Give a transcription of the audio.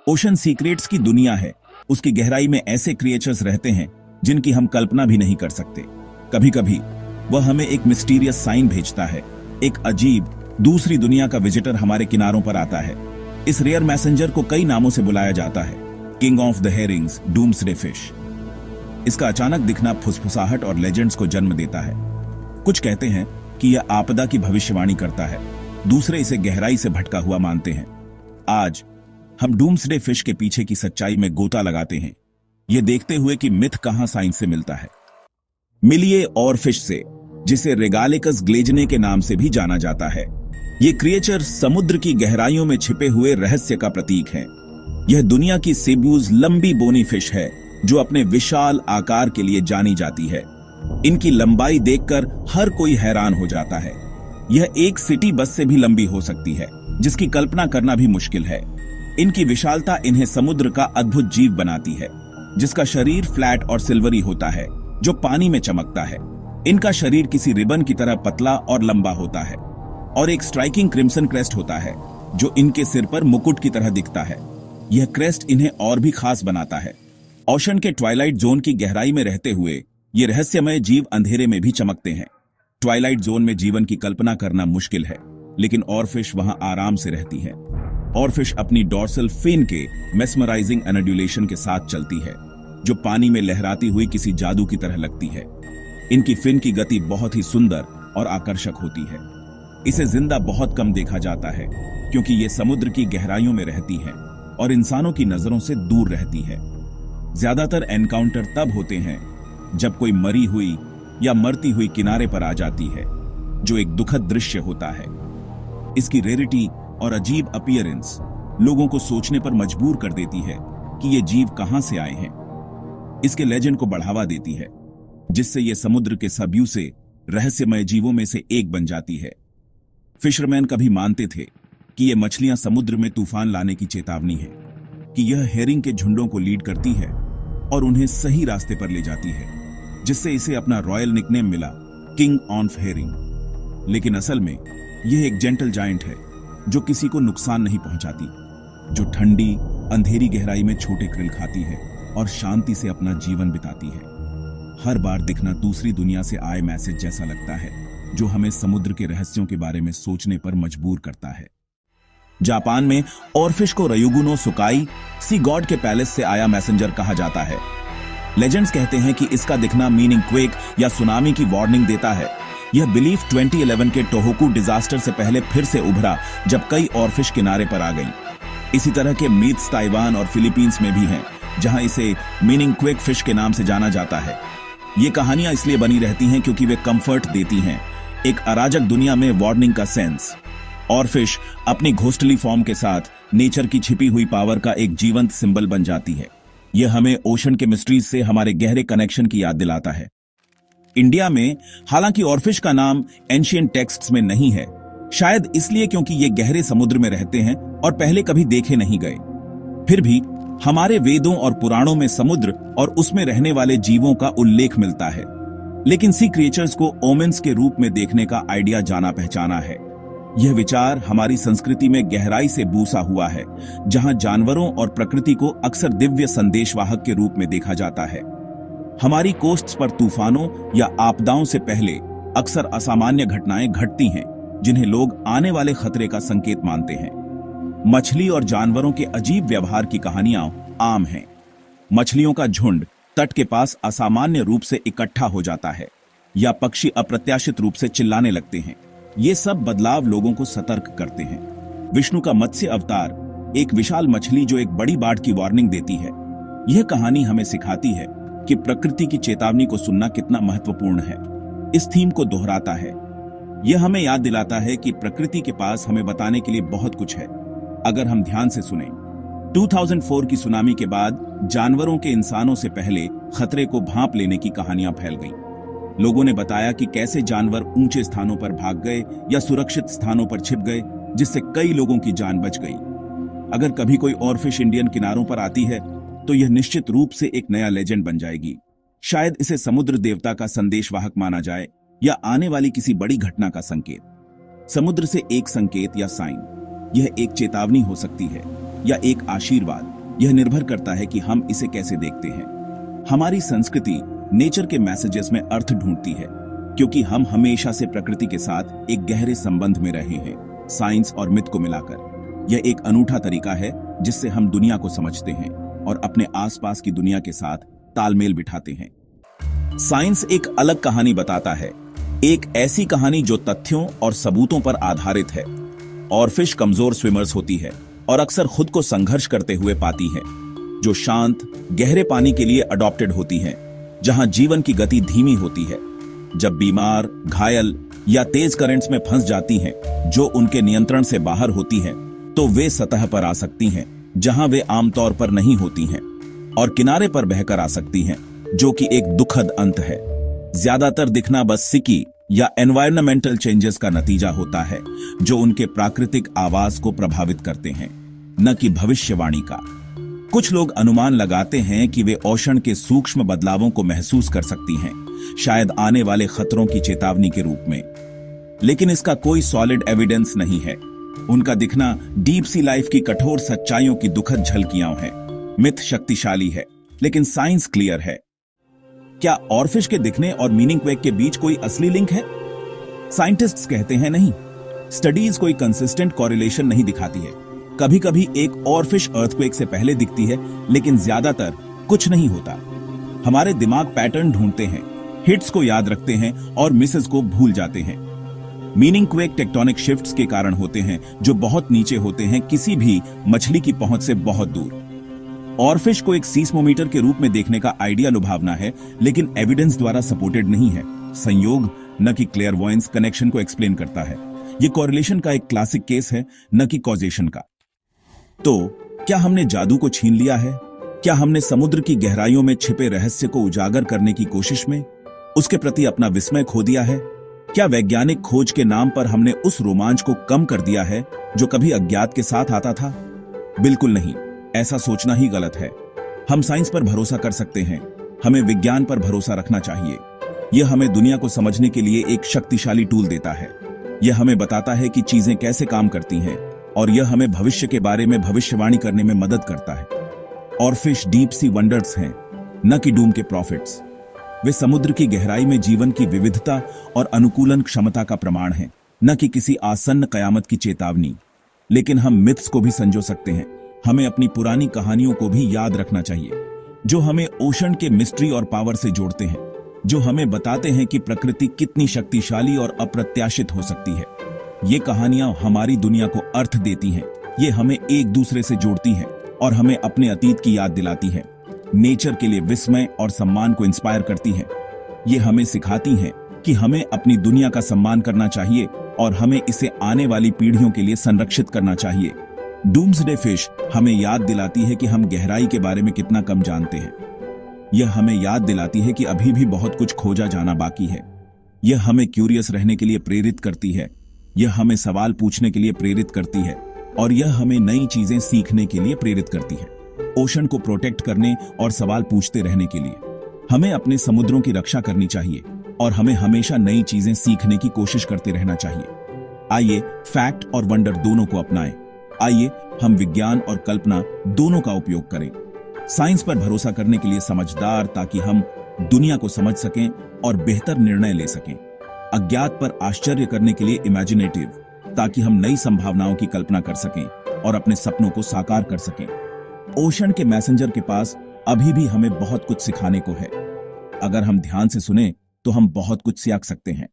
Ocean secrets की दुनिया है। उसकी गहराई में ऐसे क्रिएचर्स रहते हैं जिनकी हम कल्पना भी नहीं कर सकते। कभी कभी वह हमें एक मिस्टीरियस साइन भेजता है, एक अजीब दूसरी दुनिया का विजिटर हमारे किनारों पर आता है। इस रेयर मैसेंजर को कई नामों से बुलाया जाता है, king of the Hering's, doomsday fish. इसका अचानक दिखना फुसफुसाहट और लेजेंड्स को जन्म देता है। कुछ कहते हैं कि यह आपदा की भविष्यवाणी करता है, दूसरे इसे गहराई से भटका हुआ मानते हैं। आज हम डूम्सडे फिश के पीछे की सच्चाई में गोता लगाते हैं, यह देखते हुए कि मिथ कहां साइंस से मिलता है। मिलिए और फिश से, जिसे रेगालिकस ग्लेजने के नाम से भी जाना जाता है। ये क्रिएचर समुद्र की गहराइयों में छिपे हुए रहस्य का प्रतीक है। यह दुनिया की सेब्यूज लंबी बोनी फिश है जो अपने विशाल आकार के लिए जानी जाती है। इनकी लंबाई देखकर हर कोई हैरान हो जाता है। यह एक सिटी बस से भी लंबी हो सकती है, जिसकी कल्पना करना भी मुश्किल है। इनकी विशालता इन्हें समुद्र का अद्भुत जीव बनाती है, जिसका शरीर फ्लैट और सिल्वरी होता है जो पानी में चमकता है। इनका शरीर किसी रिबन की तरह पतला और लंबा होता है और एक स्ट्राइकिंग क्रिम्सन क्रेस्ट होता है जो इनके सिर पर मुकुट की तरह दिखता है। यह क्रेस्ट इन्हें और भी खास बनाता है। ओशन के ट्वाइलाइट जोन की गहराई में रहते हुए ये रहस्यमय जीव अंधेरे में भी चमकते हैं। ट्वाइलाइट जोन में जीवन की कल्पना करना मुश्किल है, लेकिन ऑरफिश वहां आराम से रहती है। ऑरफिश अपनी डॉर्सल फिन के मेस्मराइजिंग एनड्यूलेशन के साथ चलती है, जो पानी में लहराती हुई किसी जादू की तरह लगती है। इनकी फिन की गति बहुत ही सुंदर और आकर्षक होती है। इसे जिंदा बहुत कम देखा जाता है क्योंकि ये समुद्र की गहराइयों में रहती है और इंसानों की नजरों से दूर रहती है। ज्यादातर एनकाउंटर तब होते हैं जब कोई मरी हुई या मरती हुई किनारे पर आ जाती है, जो एक दुखद दृश्य होता है। इसकी रेरिटी और अजीब अपीयरेंस लोगों को सोचने पर मजबूर कर देती है कि ये जीव कहां से आए हैं। इसके लेजेंड को बढ़ावा देती है, जिससे ये समुद्र के सबयू से रहस्यमय जीवों में से एक बन जाती है। फिशरमैन कभी मानते थे कि ये मछलियां समुद्र में तूफान लाने की चेतावनी है, कि यह हेरिंग के झुंडों को लीड करती है और उन्हें सही रास्ते पर ले जाती है, जिससे इसे अपना रॉयल निकनेम मिला, किंग ऑफ हेरिंग। लेकिन असल में यह एक जेंटल जायंट है जो किसी को नुकसान नहीं पहुंचाती, जो ठंडी अंधेरी गहराई में छोटे krill खाती है और शांति से अपना जीवन बिताती है। हर बार दिखना दूसरी दुनिया से आए मैसेज जैसा लगता है, जो हमें समुद्र के रहस्यों के बारे में सोचने पर मजबूर करता है। जापान में ऑरफिश को रयुगुनो सुकाई, सी गॉड के पैलेस से आया मैसेंजर कहा जाता है। लेजेंड्स कहते हैं कि इसका दिखना मीनिंग क्वेक या सुनामी की वार्निंग देता है। यह बिलीफ 2011 के टोहोकू डिजास्टर से पहले फिर से उभरा, जब कई ऑरफिश किनारे पर आ गईं। इसी तरह के मीथ्स ताइवान और फिलीपींस में भी हैं, जहां इसे मीनिंग क्वेक फिश के नाम से जाना जाता है। ये कहानियां इसलिए बनी रहती हैं क्योंकि वे कंफर्ट देती हैं, एक अराजक दुनिया में वार्निंग का सेंस। ऑरफिश अपनी घोस्टली फॉर्म के साथ नेचर की छिपी हुई पावर का एक जीवंत सिंबल बन जाती है। यह हमें ओशन के मिस्ट्रीज से हमारे गहरे कनेक्शन की याद दिलाता है। इंडिया में हालांकि ऑरफिश का नाम एंशिएंट टेक्स्ट्स में नहीं है, शायद इसलिए क्योंकि ये गहरे समुद्र में रहते हैं और पहले कभी देखे नहीं गए। फिर भी हमारे वेदों और पुराणों में समुद्र और उसमें रहने वाले जीवों का उल्लेख मिलता है। लेकिन सी क्रिएचर्स को ओमेन्स के रूप में देखने का आइडिया जाना पहचाना है। यह विचार हमारी संस्कृति में गहराई से बूसा हुआ है, जहां जानवरों और प्रकृति को अक्सर दिव्य संदेशवाहक के रूप में देखा जाता है। हमारी कोस्ट्स पर तूफानों या आपदाओं से पहले अक्सर असामान्य घटनाएं घटती हैं, जिन्हें लोग आने वाले खतरे का संकेत मानते हैं। मछली और जानवरों के अजीब व्यवहार की कहानियां आम हैं। मछलियों का झुंड तट के पास असामान्य रूप से इकट्ठा हो जाता है, या पक्षी अप्रत्याशित रूप से चिल्लाने लगते हैं। ये सब बदलाव लोगों को सतर्क करते हैं। विष्णु का मत्स्य अवतार, एक विशाल मछली जो एक बड़ी बाढ़ की वार्निंग देती है। यह कहानी हमें सिखाती है कि प्रकृति की चेतावनी को सुनना कितना महत्वपूर्ण है। इस थीम को दोहराता है। यह हमें याद दिलाता है कि प्रकृति के पास हमें बताने के लिए बहुत कुछ है, अगर हम ध्यान से सुने। 2004 की सुनामी के बाद जानवरों के इंसानों से पहले खतरे को भांप लेने की कहानियां फैल गईं। लोगों ने बताया कि कैसे जानवर ऊंचे स्थानों पर भाग गए या सुरक्षित स्थानों पर छिप गए, जिससे कई लोगों की जान बच गई। अगर कभी कोई ऑरफिश इंडियन किनारों पर आती है, तो यह निश्चित रूप से एक नया लेजेंड बन जाएगी। शायद इसे समुद्र देवता का संदेशवाहक माना जाए, या आने वाली किसी बड़ी घटना का संकेत। समुद्र से एक संकेत या साइन, यह एक चेतावनी हो सकती है या एक आशीर्वाद, यह निर्भर करता है कि हम इसे कैसे देखते हैं। हमारी संस्कृति नेचर के मैसेजेस में अर्थ ढूंढती है, क्योंकि हम हमेशा से प्रकृति के साथ एक गहरे संबंध में रहे हैं। साइंस और मिथ को मिलाकर यह एक अनूठा तरीका है जिससे हम दुनिया को समझते हैं और अपने आसपास की दुनिया के साथ तालमेल बिठाते हैं। साइंस एक अलग कहानी बताता है, एक ऐसी कहानी जो तथ्यों और सबूतों पर आधारित है। ऑरफिश कमजोर स्विमर्स होती है और अक्सर खुद को संघर्ष करते हुए पाती है, जो शांत गहरे पानी के लिए अडॉप्टेड होती हैं, जहां जीवन की गति धीमी होती है। जब बीमार, घायल या तेज करंट्स में फंस जाती हैं, जो उनके नियंत्रण से बाहर होती हैं, तो वे सतह पर आ सकती हैं, जहां वे आमतौर पर नहीं होती हैं, और किनारे पर बहकर आ सकती हैं, जो कि एक दुखद अंत है। ज्यादातर दिखना बस सिकी या एनवायरमेंटल चेंजेस का नतीजा होता है, जो उनके प्राकृतिक आवास को प्रभावित करते हैं, न कि भविष्यवाणी का। कुछ लोग अनुमान लगाते हैं कि वे ओशन के सूक्ष्म बदलावों को महसूस कर सकती हैं, शायद आने वाले खतरों की चेतावनी के रूप में, लेकिन इसका कोई सॉलिड एविडेंस नहीं है। उनका दिखना डीप सी लाइफ की कठोर सच्चाइयों की दुखद झलकियां हैं। मिथ शक्तिशाली है, लेकिन साइंस क्लियर है। क्या ऑरफिश के दिखने और मीनिंग क्वेक के बीच कोई असली लिंक है? साइंटिस्ट्स कहते हैं नहीं। स्टडीज कोई कंसिस्टेंट कोरिलेशन नहीं दिखाती है। कभी कभी एक ऑरफिश अर्थक्वेक से पहले दिखती है, लेकिन ज्यादातर कुछ नहीं होता। हमारे दिमाग पैटर्न ढूंढते हैं, हिट्स को याद रखते हैं और मिसेस को भूल जाते हैं। मीनिंग क्वेक टेक्टोनिक शिफ्ट्स के कारण होते हैं, जो बहुत नीचे होते हैं, किसी भी मछली की पहुंच से बहुत दूर। ऑरफिश को एक सीस्मोमीटर के रूप में देखने का आइडिया लुभावना है, लेकिन एविडेंस द्वारा सपोर्टेड नहीं है। संयोग न कि क्लेयरवॉयंस कनेक्शन को एक्सप्लेन करता है। यह कोरिलेशन का एक क्लासिक केस है, न कि कॉजेशन का। तो क्या हमने जादू को छीन लिया है? क्या हमने समुद्र की गहराइयों में छिपे रहस्य को उजागर करने की कोशिश में उसके प्रति अपना विस्मय खो दिया है? क्या वैज्ञानिक खोज के नाम पर हमने उस रोमांच को कम कर दिया है जो कभी अज्ञात के साथ आता था? बिल्कुल नहीं, ऐसा सोचना ही गलत है। हम साइंस पर भरोसा कर सकते हैं, हमें विज्ञान पर भरोसा रखना चाहिए। यह हमें दुनिया को समझने के लिए एक शक्तिशाली टूल देता है। यह हमें बताता है कि चीजें कैसे काम करती हैं, और यह हमें भविष्य के बारे में भविष्यवाणी करने में मदद करता है। ऑरफिश डीप सी वंडर्स हैं, न कि डूम के प्रॉफिट्स। वे समुद्र की गहराई में जीवन की विविधता और अनुकूलन क्षमता का प्रमाण हैं, न कि किसी आसन्न कयामत की चेतावनी। लेकिन हम मिथ्स को भी संजो सकते हैं। हमें अपनी पुरानी कहानियों को भी याद रखना चाहिए, जो हमें ओशन के मिस्ट्री और पावर से जोड़ते हैं, जो हमें बताते हैं कि प्रकृति कितनी शक्तिशाली और अप्रत्याशित हो सकती है। ये कहानियां हमारी दुनिया को अर्थ देती हैं, ये हमें एक दूसरे से जोड़ती हैं और हमें अपने अतीत की याद दिलाती हैं। नेचर के लिए विस्मय और सम्मान को इंस्पायर करती हैं। ये हमें सिखाती हैं कि हमें अपनी दुनिया का सम्मान करना चाहिए और हमें इसे आने वाली पीढ़ियों के लिए संरक्षित करना चाहिए। डूम्सडे फिश हमें याद दिलाती है कि हम गहराई के बारे में कितना कम जानते हैं। यह हमें याद दिलाती है कि अभी भी बहुत कुछ खोजा जाना बाकी है। यह हमें क्यूरियस रहने के लिए प्रेरित करती है। यह हमें सवाल पूछने के लिए प्रेरित करती है, और यह हमें नई चीजें सीखने के लिए प्रेरित करती है। ओशन को प्रोटेक्ट करने और सवाल पूछते रहने के लिए हमें अपने समुद्रों की रक्षा करनी चाहिए, और हमें हमेशा नई चीजें सीखने की कोशिश करते रहना चाहिए। आइए फैक्ट और वंडर दोनों को अपनाएं। आइए हम विज्ञान और कल्पना दोनों का उपयोग करें। साइंस पर भरोसा करने के लिए समझदार, ताकि हम दुनिया को समझ सकें और बेहतर निर्णय ले सकें। अज्ञात पर आश्चर्य करने के लिए इमेजिनेटिव, ताकि हम नई संभावनाओं की कल्पना कर सकें और अपने सपनों को साकार कर सकें। ओशन के मैसेंजर के पास अभी भी हमें बहुत कुछ सिखाने को है। अगर हम ध्यान से सुने तो हम बहुत कुछ सीख सकते हैं।